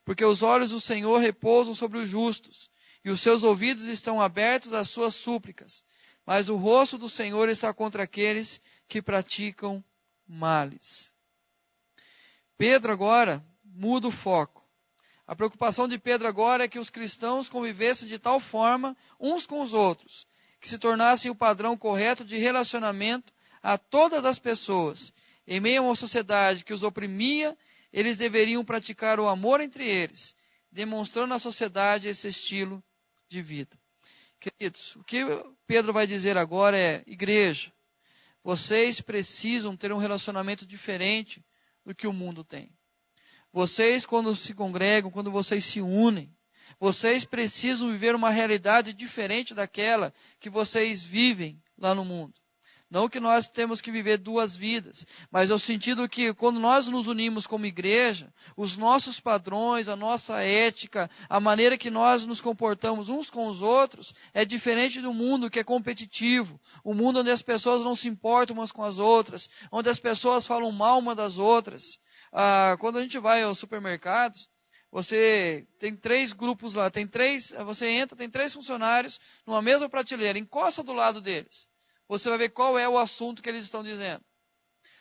Porque os olhos do Senhor repousam sobre os justos, e os seus ouvidos estão abertos às suas súplicas. Mas o rosto do Senhor está contra aqueles que praticam males. Pedro agora muda o foco. A preocupação de Pedro agora é que os cristãos convivessem de tal forma uns com os outros, que se tornassem o padrão correto de relacionamento a todas as pessoas. Em meio a uma sociedade que os oprimia, eles deveriam praticar o amor entre eles, demonstrando à sociedade esse estilo de vida. Queridos, o que Pedro vai dizer agora é, igreja, vocês precisam ter um relacionamento diferente do que o mundo tem. Vocês, quando se congregam, quando vocês se unem, vocês precisam viver uma realidade diferente daquela que vocês vivem lá no mundo. Não que nós temos que viver duas vidas, mas no sentido que quando nós nos unimos como igreja, os nossos padrões, a nossa ética, a maneira que nós nos comportamos uns com os outros, é diferente do mundo que é competitivo, o mundo onde as pessoas não se importam umas com as outras, onde as pessoas falam mal uma das outras. Quando a gente vai aos supermercados, você tem 3 grupos lá, você entra, tem 3 funcionários numa mesma prateleira, encosta do lado deles. Você vai ver qual é o assunto que eles estão dizendo.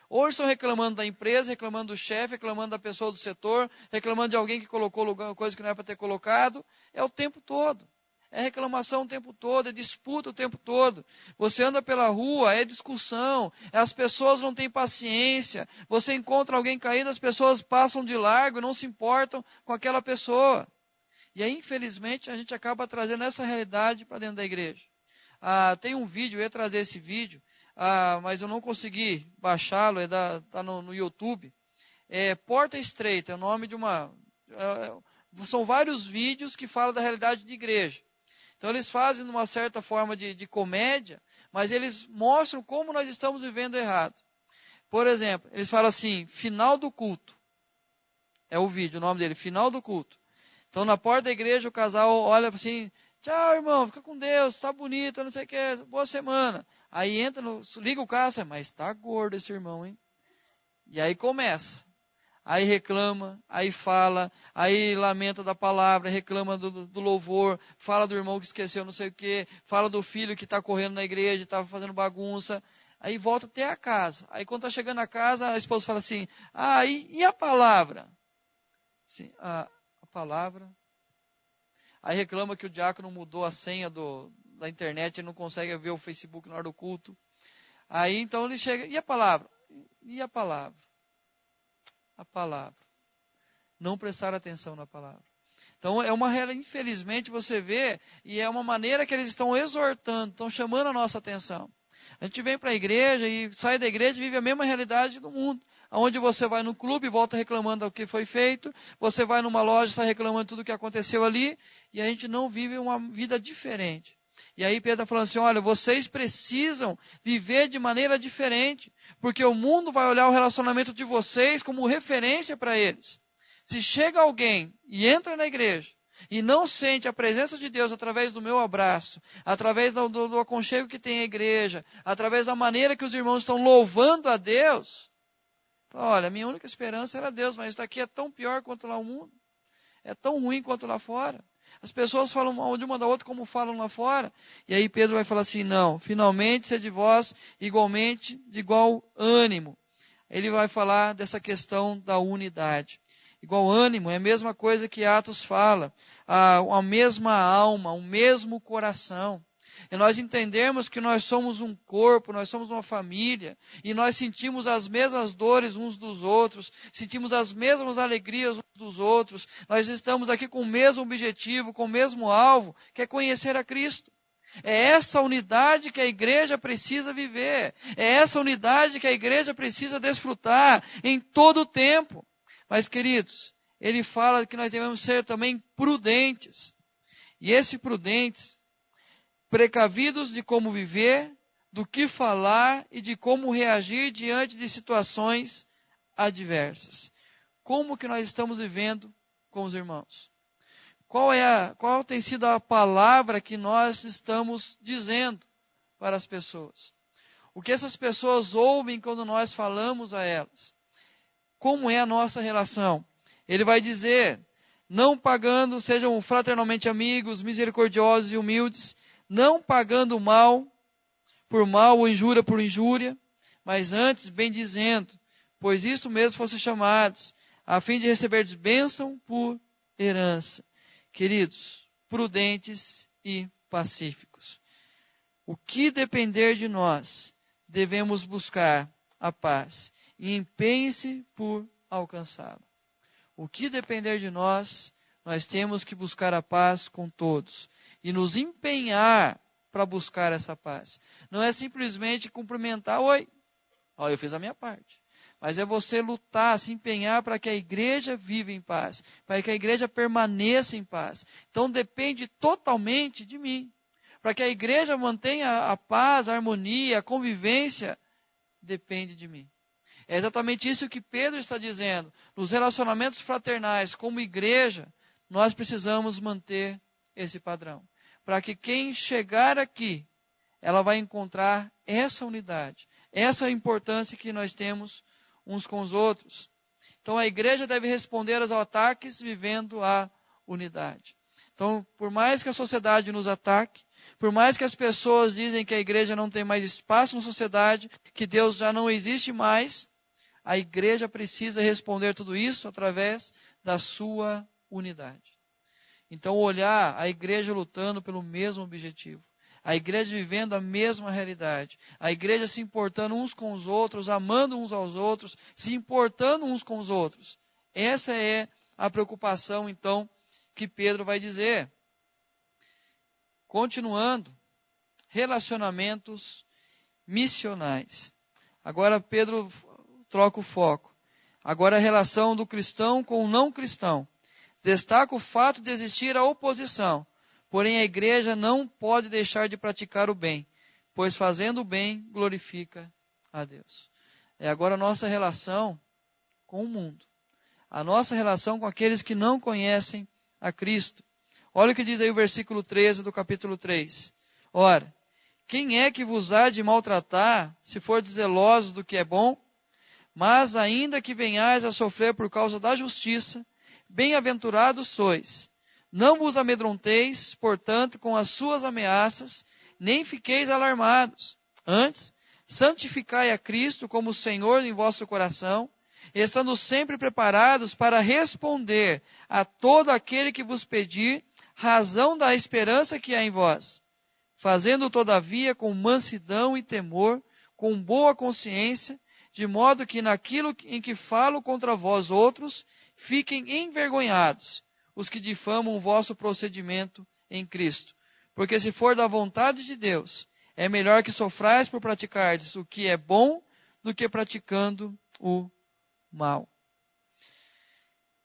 Ou eles estão reclamando da empresa, reclamando do chefe, reclamando da pessoa do setor, reclamando de alguém que colocou coisa que não era para ter colocado. É o tempo todo. É reclamação o tempo todo, é disputa o tempo todo. Você anda pela rua, é discussão, as pessoas não têm paciência. Você encontra alguém caído, as pessoas passam de largo, não se importam com aquela pessoa. E aí, infelizmente, a gente acaba trazendo essa realidade para dentro da igreja. Tem um vídeo, eu ia trazer esse vídeo, mas eu não consegui baixá-lo, está no YouTube. Porta Estreita, é o nome de são vários vídeos que falam da realidade de igreja. Então eles fazem uma certa forma de comédia, mas eles mostram como nós estamos vivendo errado. Por exemplo, eles falam assim, final do culto. É o vídeo, o nome dele, final do culto. Então na porta da igreja o casal olha assim, tchau, irmão, fica com Deus, tá bonito, não sei o que, boa semana. Aí entra, liga o carro, mas tá gordo esse irmão, hein? E aí começa. Aí reclama, aí fala, aí lamenta da palavra, reclama do louvor, fala do irmão que esqueceu não sei o que, fala do filho que está correndo na igreja, está fazendo bagunça. Aí volta até a casa. Aí quando está chegando a casa, a esposa fala assim, e a palavra? Sim, a palavra... Aí reclama que o diácono mudou a senha da internet, ele não consegue ver o Facebook na hora do culto. Aí então ele chega, e a palavra? E a palavra? A palavra. Não prestar atenção na palavra. Então é uma realidade, infelizmente você vê, e é uma maneira que eles estão exortando, estão chamando a nossa atenção. A gente vem para a igreja e sai da igreja e vive a mesma realidade do mundo. Onde você vai no clube e volta reclamando do que foi feito, você vai numa loja e sai reclamando tudo o que aconteceu ali, e a gente não vive uma vida diferente. E aí Pedro está falando assim, olha, vocês precisam viver de maneira diferente, porque o mundo vai olhar o relacionamento de vocês como referência para eles. Se chega alguém e entra na igreja, e não sente a presença de Deus através do meu abraço, através do aconchego que tem a igreja, através da maneira que os irmãos estão louvando a Deus, olha, minha única esperança era Deus, mas isso aqui é tão pior quanto lá o mundo. É tão ruim quanto lá fora. As pessoas falam mal de uma da outra como falam lá fora. E aí Pedro vai falar assim, não, finalmente sede vós igualmente de igual ânimo. Ele vai falar dessa questão da unidade. Igual ânimo é a mesma coisa que Atos fala. A mesma alma, o mesmo coração. E nós entendemos que nós somos um corpo, nós somos uma família, e nós sentimos as mesmas dores uns dos outros, sentimos as mesmas alegrias uns dos outros, nós estamos aqui com o mesmo objetivo, com o mesmo alvo, que é conhecer a Cristo. É essa unidade que a igreja precisa viver, é essa unidade que a igreja precisa desfrutar em todo o tempo. Mas, queridos, ele fala que nós devemos ser também prudentes, e esse prudentes, precavidos de como viver, do que falar e de como reagir diante de situações adversas. Como que nós estamos vivendo com os irmãos? Qual tem sido a palavra que nós estamos dizendo para as pessoas? O que essas pessoas ouvem quando nós falamos a elas? Como é a nossa relação? Ele vai dizer, não pagando, sejam fraternalmente amigos, misericordiosos e humildes, não pagando mal por mal ou injúria por injúria, mas antes bendizendo, pois isto mesmo fossem chamados, a fim de receberdes bênção por herança. Queridos, prudentes e pacíficos. O que depender de nós, devemos buscar a paz e empenhe-se por alcançá-la. O que depender de nós, nós temos que buscar a paz com todos e nos empenhar para buscar essa paz. Não é simplesmente cumprimentar, oi, ó, eu fiz a minha parte. Mas é você lutar, se empenhar para que a igreja viva em paz, para que a igreja permaneça em paz. Então depende totalmente de mim. Para que a igreja mantenha a paz, a harmonia, a convivência, depende de mim. É exatamente isso que Pedro está dizendo. Nos relacionamentos fraternais, como igreja, nós precisamos manter esse padrão. Para que quem chegar aqui, ela vai encontrar essa unidade, essa importância que nós temos uns com os outros. Então a igreja deve responder aos ataques vivendo a unidade. Então, por mais que a sociedade nos ataque, por mais que as pessoas dizem que a igreja não tem mais espaço na sociedade, que Deus já não existe mais, a igreja precisa responder tudo isso através da sua unidade. Então, olhar a igreja lutando pelo mesmo objetivo, a igreja vivendo a mesma realidade, a igreja se importando uns com os outros, amando uns aos outros, se importando uns com os outros. Essa é a preocupação, então, que Pedro vai dizer. Continuando, relacionamentos missionais. Agora Pedro troca o foco. Agora a relação do cristão com o não cristão. Destaca o fato de existir a oposição. Porém, a igreja não pode deixar de praticar o bem, pois fazendo o bem glorifica a Deus. É agora a nossa relação com o mundo. A nossa relação com aqueles que não conhecem a Cristo. Olha o que diz aí o versículo 13 do capítulo 3. Ora, quem é que vos há de maltratar, se for zelosos do que é bom? Mas ainda que venhais a sofrer por causa da justiça, bem-aventurados sois. Não vos amedronteis, portanto, com as suas ameaças, nem fiqueis alarmados. Antes, santificai a Cristo como Senhor em vosso coração, estando sempre preparados para responder a todo aquele que vos pedir razão da esperança que há em vós, fazendo todavia com mansidão e temor, com boa consciência, de modo que naquilo em que falo contra vós outros, fiquem envergonhados os que difamam o vosso procedimento em Cristo. Porque se for da vontade de Deus, é melhor que sofrais por praticardes o que é bom do que praticando o mal.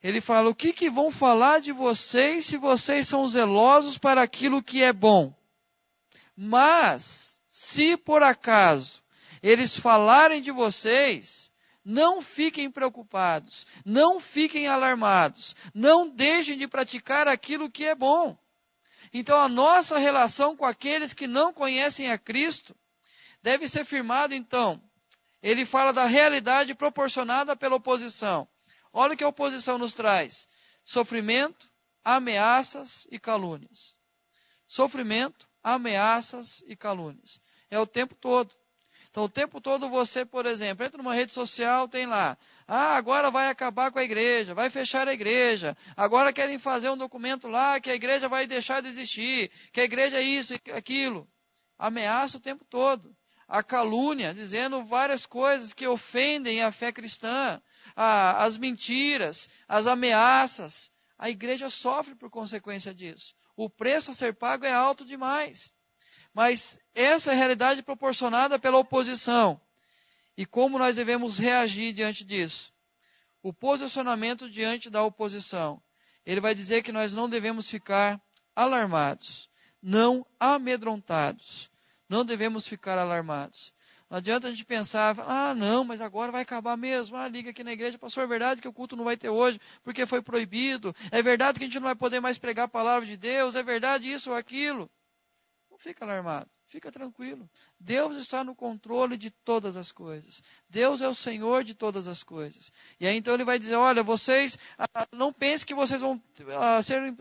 Ele fala, o que vão falar de vocês se vocês são zelosos para aquilo que é bom? Mas, se por acaso eles falarem de vocês, não fiquem preocupados, não fiquem alarmados, não deixem de praticar aquilo que é bom. Então a nossa relação com aqueles que não conhecem a Cristo deve ser firmada então. Ele fala da realidade proporcionada pela oposição. Olha o que a oposição nos traz. Sofrimento, ameaças e calúnias. Sofrimento, ameaças e calúnias. É o tempo todo. Então, o tempo todo você, por exemplo, entra numa rede social, tem lá, agora vai acabar com a igreja, vai fechar a igreja, agora querem fazer um documento lá que a igreja vai deixar de existir, que a igreja é isso e aquilo. Ameaça o tempo todo. A calúnia, dizendo várias coisas que ofendem a fé cristã, as mentiras, as ameaças. A igreja sofre por consequência disso. O preço a ser pago é alto demais. Mas essa é a realidade proporcionada pela oposição. E como nós devemos reagir diante disso? O posicionamento diante da oposição. Ele vai dizer que nós não devemos ficar alarmados, não amedrontados. Não devemos ficar alarmados. Não adianta a gente pensar, não, mas agora vai acabar mesmo. Liga aqui na igreja, pastor, é verdade que o culto não vai ter hoje, porque foi proibido. É verdade que a gente não vai poder mais pregar a palavra de Deus. É verdade isso ou aquilo. Não fica alarmado, fica tranquilo. Deus está no controle de todas as coisas. Deus é o Senhor de todas as coisas. E aí então ele vai dizer, olha, vocês não pensem que vocês vão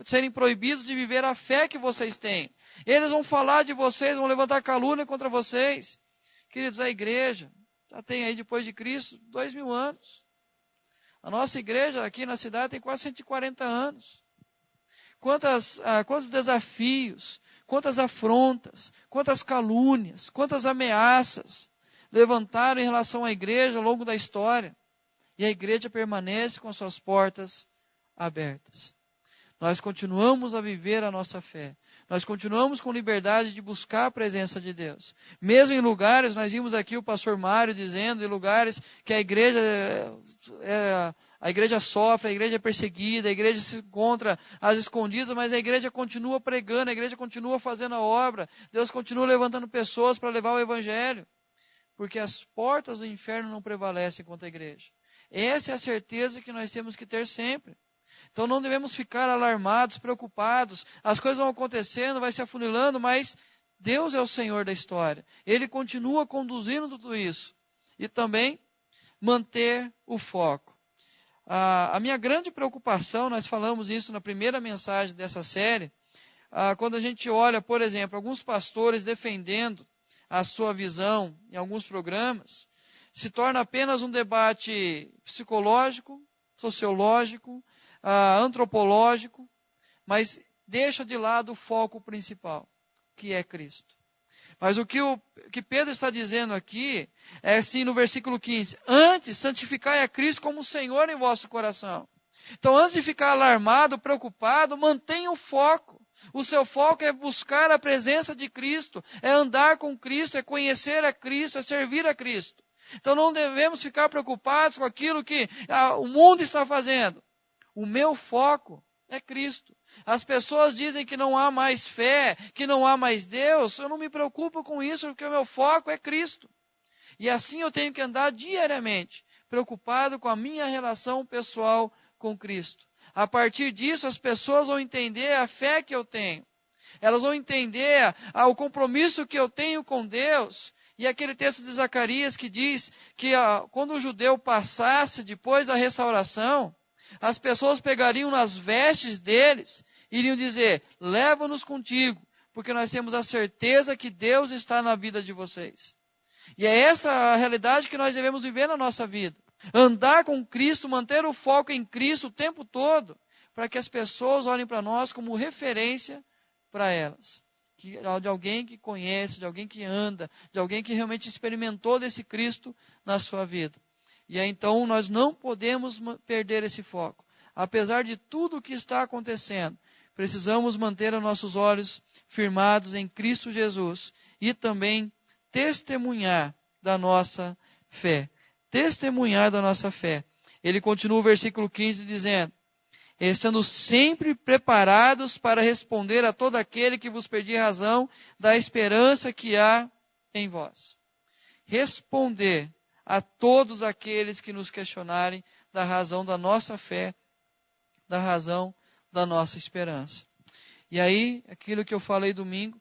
serem proibidos de viver a fé que vocês têm. Eles vão falar de vocês, vão levantar calúnia contra vocês. Queridos, a igreja já tem aí depois de Cristo 2000 anos. A nossa igreja aqui na cidade tem quase 140 anos. Quantos desafios, quantas afrontas, quantas calúnias, quantas ameaças levantaram em relação à igreja ao longo da história. E a igreja permanece com as suas portas abertas. Nós continuamos a viver a nossa fé. Nós continuamos com liberdade de buscar a presença de Deus. Mesmo em lugares, nós vimos aqui o pastor Mário dizendo, em lugares que a igreja sofre, a igreja é perseguida, a igreja se encontra às escondidas, mas a igreja continua pregando, a igreja continua fazendo a obra, Deus continua levantando pessoas para levar o evangelho, porque as portas do inferno não prevalecem contra a igreja. Essa é a certeza que nós temos que ter sempre. Então não devemos ficar alarmados, preocupados. As coisas vão acontecendo, vai se afunilando, mas Deus é o Senhor da história. Ele continua conduzindo tudo isso. E também manter o foco. A minha grande preocupação, nós falamos isso na primeira mensagem dessa série, quando a gente olha, por exemplo, alguns pastores defendendo a sua visão em alguns programas, se torna apenas um debate psicológico, sociológico, antropológico, mas deixa de lado o foco principal, que é Cristo. Mas o que Pedro está dizendo aqui é assim no versículo 15: antes santificai a Cristo como Senhor em vosso coração. Então, antes de ficar alarmado, preocupado, mantenha o foco. O seu foco é buscar a presença de Cristo, é andar com Cristo, é conhecer a Cristo, é servir a Cristo. Então não devemos ficar preocupados com aquilo que o mundo está fazendo. O meu foco é Cristo. As pessoas dizem que não há mais fé, que não há mais Deus. Eu não me preocupo com isso, porque o meu foco é Cristo. E assim eu tenho que andar diariamente, preocupado com a minha relação pessoal com Cristo. A partir disso, as pessoas vão entender a fé que eu tenho. Elas vão entender o compromisso que eu tenho com Deus. E aquele texto de Zacarias que diz que quando o judeu passasse depois da restauração, as pessoas pegariam nas vestes deles e iriam dizer: leva-nos contigo, porque nós temos a certeza que Deus está na vida de vocês. E é essa a realidade que nós devemos viver na nossa vida. Andar com Cristo, manter o foco em Cristo o tempo todo, para que as pessoas olhem para nós como referência para elas. De alguém que conhece, de alguém que anda, de alguém que realmente experimentou desse Cristo na sua vida. E aí, então nós não podemos perder esse foco. Apesar de tudo o que está acontecendo, precisamos manter os nossos olhos firmados em Cristo Jesus e também testemunhar da nossa fé. Testemunhar da nossa fé. Ele continua o versículo 15 dizendo: estando sempre preparados para responder a todo aquele que vos pedir razão da esperança que há em vós. Responder a todos aqueles que nos questionarem da razão da nossa fé, da razão da nossa esperança. E aí, aquilo que eu falei domingo,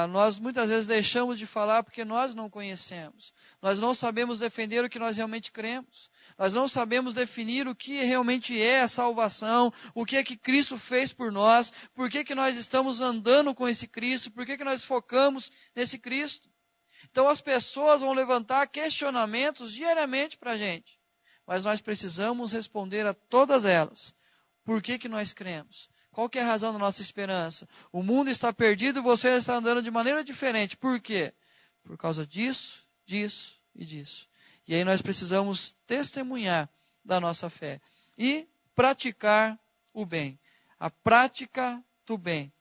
nós muitas vezes deixamos de falar porque nós não conhecemos. Nós não sabemos defender o que nós realmente cremos. Nós não sabemos definir o que realmente é a salvação, o que é que Cristo fez por nós, por que nós estamos andando com esse Cristo, por que nós focamos nesse Cristo. Então as pessoas vão levantar questionamentos diariamente para a gente. Mas nós precisamos responder a todas elas. Por que nós cremos? Qual que é a razão da nossa esperança? O mundo está perdido e você está andando de maneira diferente. Por quê? Por causa disso, disso e disso. E aí nós precisamos testemunhar da nossa fé. E praticar o bem. A prática do bem.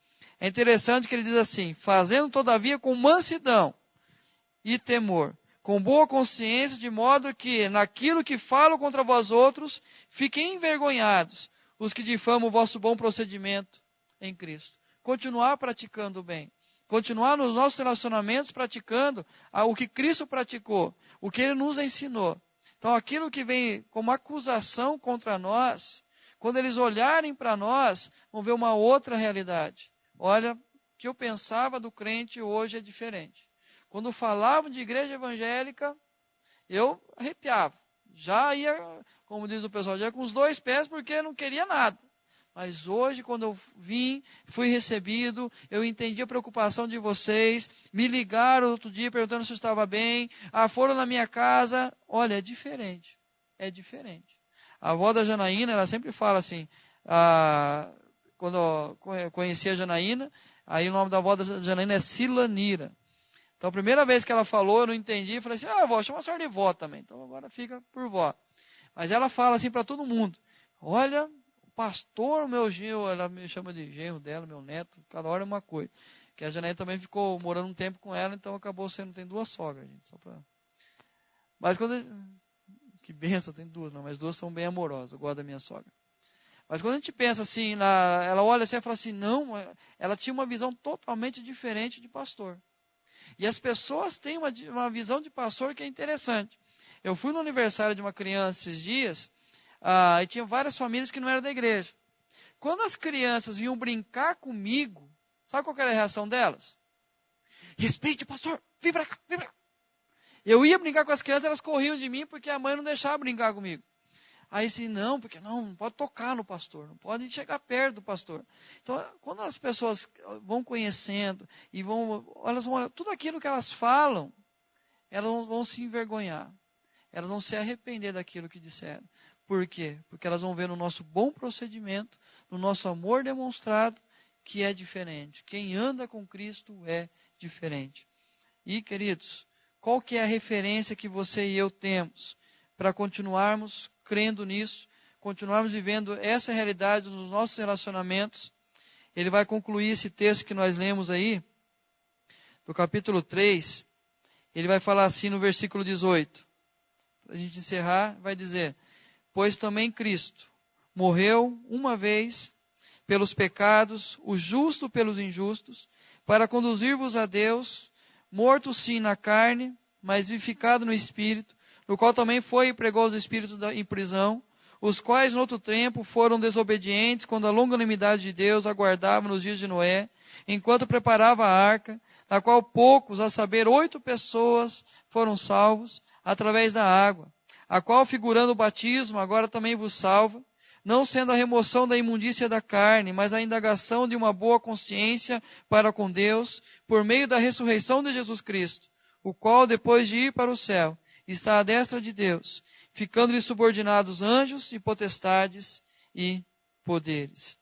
É interessante que ele diz assim: fazendo todavia com mansidão e temor, com boa consciência, de modo que naquilo que falo contra vós outros, fiquem envergonhados os que difamam o vosso bom procedimento em Cristo. Continuar praticando o bem. Continuar nos nossos relacionamentos praticando o que Cristo praticou, o que Ele nos ensinou. Então aquilo que vem como acusação contra nós, quando eles olharem para nós, vão ver uma outra realidade. Olha, o que eu pensava do crente hoje é diferente. Quando falavam de igreja evangélica, eu arrepiava. Já ia, como diz o pessoal, já ia com os dois pés porque não queria nada. Mas hoje, quando eu vim, fui recebido, eu entendi a preocupação de vocês, me ligaram outro dia perguntando se eu estava bem, foram na minha casa. Olha, é diferente. É diferente. A avó da Janaína, ela sempre fala assim, quando eu conheci a Janaína, aí o nome da avó da Janaína é Silanira. Então, a primeira vez que ela falou, eu não entendi, falei assim: vó, chama a senhora de vó também. Então, agora fica por vó. Mas ela fala assim para todo mundo: olha, o pastor, meu genro, ela me chama de genro dela, meu neto, cada hora é uma coisa. Que a Janaína também ficou morando um tempo com ela, então acabou sendo, tem 2 sogras, gente. Mas que benção, tem 2, não, mas 2 são bem amorosas, eu gosto da minha sogra. Mas quando a gente pensa assim, ela olha assim e fala assim, não, ela tinha uma visão totalmente diferente de pastor. E as pessoas têm uma visão de pastor que é interessante. Eu fui no aniversário de uma criança esses dias, e tinha várias famílias que não eram da igreja. Quando as crianças vinham brincar comigo, sabe qual era a reação delas? Respeite, pastor, vem pra cá, vem pra cá. Eu ia brincar com as crianças, elas corriam de mim porque a mãe não deixava brincar comigo. Aí assim, não, porque não pode tocar no pastor, não pode chegar perto do pastor. Então, quando as pessoas vão conhecendo e elas vão olhar, tudo aquilo que elas falam, elas vão se envergonhar. Elas vão se arrepender daquilo que disseram. Por quê? Porque elas vão ver no nosso bom procedimento, no nosso amor demonstrado, que é diferente. Quem anda com Cristo é diferente. E, queridos, qual que é a referência que você e eu temos para continuarmos crendo nisso, continuarmos vivendo essa realidade nos nossos relacionamentos? Ele vai concluir esse texto que nós lemos aí, do capítulo 3, ele vai falar assim no versículo 18. Para a gente encerrar, vai dizer, pois também Cristo morreu uma vez pelos pecados, o justo pelos injustos, para conduzir-vos a Deus, morto sim na carne, mas vivificado no Espírito, no qual também foi e pregou os espíritos em prisão, os quais no outro tempo foram desobedientes, quando a longanimidade de Deus aguardava nos dias de Noé, enquanto preparava a arca, na qual poucos, a saber, 8 pessoas, foram salvos, através da água, a qual, figurando o batismo, agora também vos salva, não sendo a remoção da imundícia da carne, mas a indagação de uma boa consciência para com Deus, por meio da ressurreição de Jesus Cristo, o qual, depois de ir para o céu, está à destra de Deus, ficando-lhe subordinados anjos e potestades e poderes.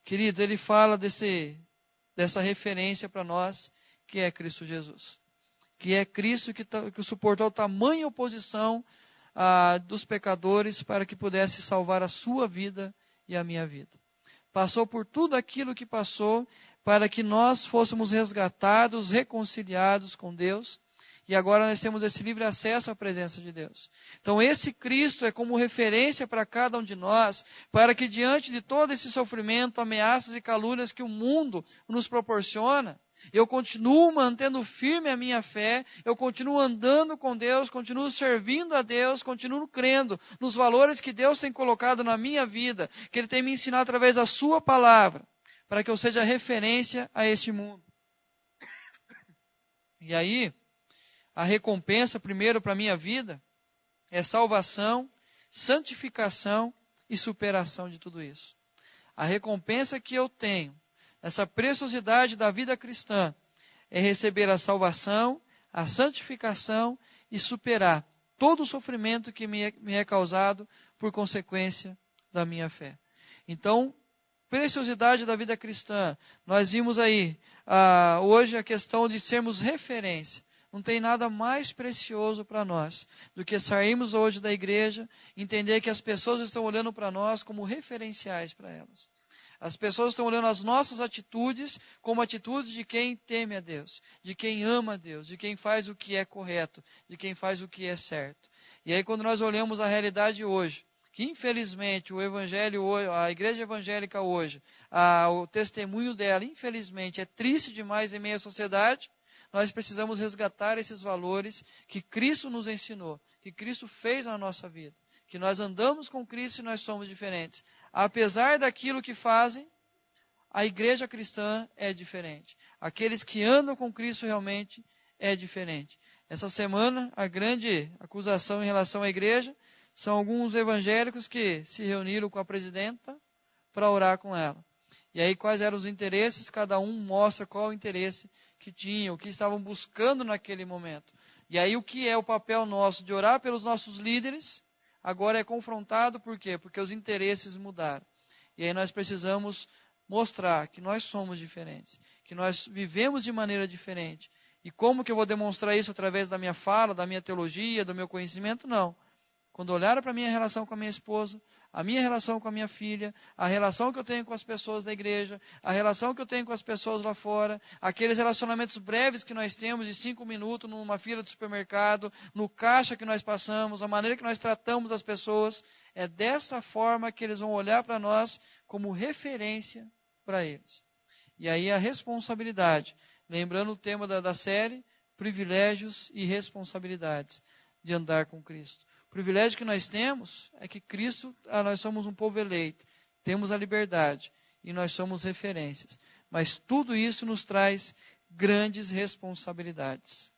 Queridos, ele fala dessa referência para nós, que é Cristo Jesus. Que é Cristo que suportou tamanha oposição dos pecadores para que pudesse salvar a sua vida e a minha vida. Passou por tudo aquilo que passou para que nós fôssemos resgatados, reconciliados com Deus. E agora nós temos esse livre acesso à presença de Deus. Então esse Cristo é como referência para cada um de nós, para que diante de todo esse sofrimento, ameaças e calúnias que o mundo nos proporciona, eu continuo mantendo firme a minha fé, eu continuo andando com Deus, continuo servindo a Deus, continuo crendo nos valores que Deus tem colocado na minha vida, que Ele tem me ensinado através da Sua palavra, para que eu seja referência a este mundo. E aí, a recompensa primeiro para a minha vida é salvação, santificação e superação de tudo isso. A recompensa que eu tenho, essa preciosidade da vida cristã, é receber a salvação, a santificação e superar todo o sofrimento que me é causado por consequência da minha fé. Então, preciosidade da vida cristã, nós vimos aí hoje a questão de sermos referência. Não tem nada mais precioso para nós do que sairmos hoje da igreja, entender que as pessoas estão olhando para nós como referenciais para elas. As pessoas estão olhando as nossas atitudes como atitudes de quem teme a Deus, de quem ama a Deus, de quem faz o que é correto, de quem faz o que é certo. E aí quando nós olhamos a realidade hoje, que infelizmente o evangelho hoje, a igreja evangélica hoje, o testemunho dela, infelizmente, é triste demais em meio à sociedade, nós precisamos resgatar esses valores que Cristo nos ensinou, que Cristo fez na nossa vida, que nós andamos com Cristo e nós somos diferentes. Apesar daquilo que fazem, a igreja cristã é diferente. Aqueles que andam com Cristo realmente é diferente. Essa semana, a grande acusação em relação à igreja são alguns evangélicos que se reuniram com a presidenta para orar com ela. E aí quais eram os interesses? Cada um mostra qual o interesse que tinha, o que estavam buscando naquele momento. E aí o que é o papel nosso de orar pelos nossos líderes, agora é confrontado por quê? Porque os interesses mudaram. E aí nós precisamos mostrar que nós somos diferentes, que nós vivemos de maneira diferente. E como que eu vou demonstrar isso através da minha fala, da minha teologia, do meu conhecimento? Não. Quando olhar para a minha relação com a minha esposa, a minha relação com a minha filha, a relação que eu tenho com as pessoas da igreja, a relação que eu tenho com as pessoas lá fora, aqueles relacionamentos breves que nós temos de 5 minutos numa fila de supermercado, no caixa que nós passamos, a maneira que nós tratamos as pessoas, é dessa forma que eles vão olhar para nós como referência para eles. E aí a responsabilidade, lembrando o tema da série, privilégios e responsabilidades de andar com Cristo. O privilégio que nós temos é que Cristo, nós somos um povo eleito, temos a liberdade e nós somos referências. Mas tudo isso nos traz grandes responsabilidades.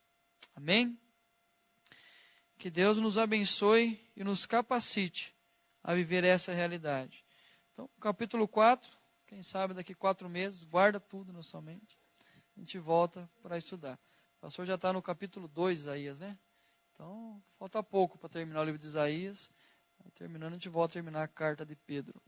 Amém? Que Deus nos abençoe e nos capacite a viver essa realidade. Então, capítulo 4, quem sabe daqui 4 meses, guarda tudo na sua mente. A gente volta para estudar. O pastor já está no capítulo 2 de Isaías, né? Então, falta pouco para terminar o livro de Isaías. Terminando, a gente volta a terminar a carta de Pedro.